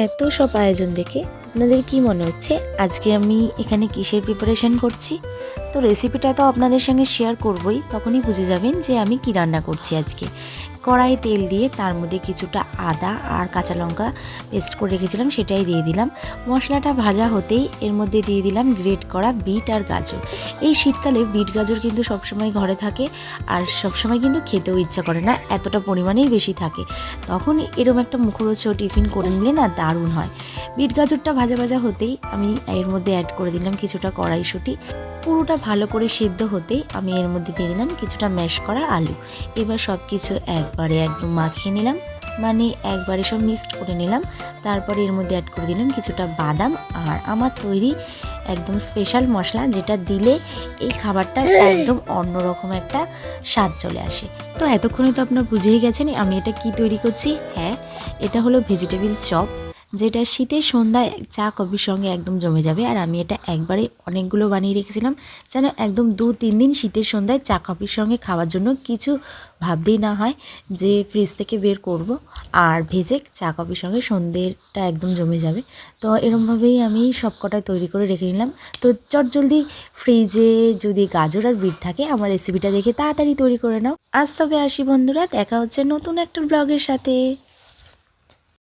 এত সব আয়োজন দেখে আপনাদের কি মনে হচ্ছে আজকে আমি এখানে কিসের প্রিপারেশন করছি? তো রেসিপিটা তো আপনাদের সঙ্গে শেয়ার করবই, তখনই বুঝে যাবেন যে আমি কি রান্না করছি আজকে। কড়াই তেল দিয়ে তার মধ্যে কিছুটা আদা আর কাঁচা লঙ্কা পেস্ট করে রেখেছিলাম, সেটাই দিয়ে দিলাম। মশলাটা ভাজা হতেই এর মধ্যে দিয়ে দিলাম গ্রেট করা বিট আর গাজর। এই শীতকালে বিট গাজর কিন্তু সবসময় ঘরে থাকে, আর সবসময় কিন্তু খেতেও ইচ্ছা করে না, এতটা পরিমাণেই বেশি থাকে। তখন এরকম একটা মুখরোচক টিফিন করে নিলে না দারুণ হয়। বিট গাজরটা ভাজা ভাজা হতেই আমি এর মধ্যে অ্যাড করে দিলাম কিছুটা কড়াইশুঁটি। পুরোটা ভালো করে সিদ্ধ হতেই আমি এর মধ্যে দিয়ে দিলাম কিছুটা ম্যাশ করা আলু। এবার সব কিছু একবারে একদম মাখিয়ে নিলাম, মানে একবারে সব মিক্সড করে নিলাম। তারপরে এর মধ্যে অ্যাড করে দিলাম কিছুটা বাদাম আর আমার তৈরি একদম স্পেশাল মশলা, যেটা দিলে এই খাবারটা একদম অন্যরকম একটা স্বাদ চলে আসে। তো এতক্ষণে তো আপনারা বুঝেই গেছেন আমি এটা কি তৈরি করছি। হ্যাঁ, এটা হলো ভেজিটেবিল চপ, যেটা শীতের সন্ধ্যায় চা কফির সঙ্গে একদম জমে যাবে। আর আমি এটা একবারে অনেকগুলো বানিয়ে রেখেছিলাম, যেন একদম 2-3 দিন শীতের সন্ধ্যায় চা কফির সঙ্গে খাওয়ার জন্য কিছু ভাবতেই না হয় যে ফ্রিজ থেকে বের করব আর ভেজে চা কফির সঙ্গে সন্ধ্যেটা একদম জমে যাবে। তো এরমভাবেই আমি সব কটাই তৈরি করে রেখে নিলাম। তো চটজলদি ফ্রিজে যদি গাজর আর বিট থাকে আমার রেসিপিটা দেখে তাড়াতাড়ি তৈরি করে নাও। আজ তবে আসি বন্ধুরা, দেখা হচ্ছে নতুন একটা ব্লগের সাথে।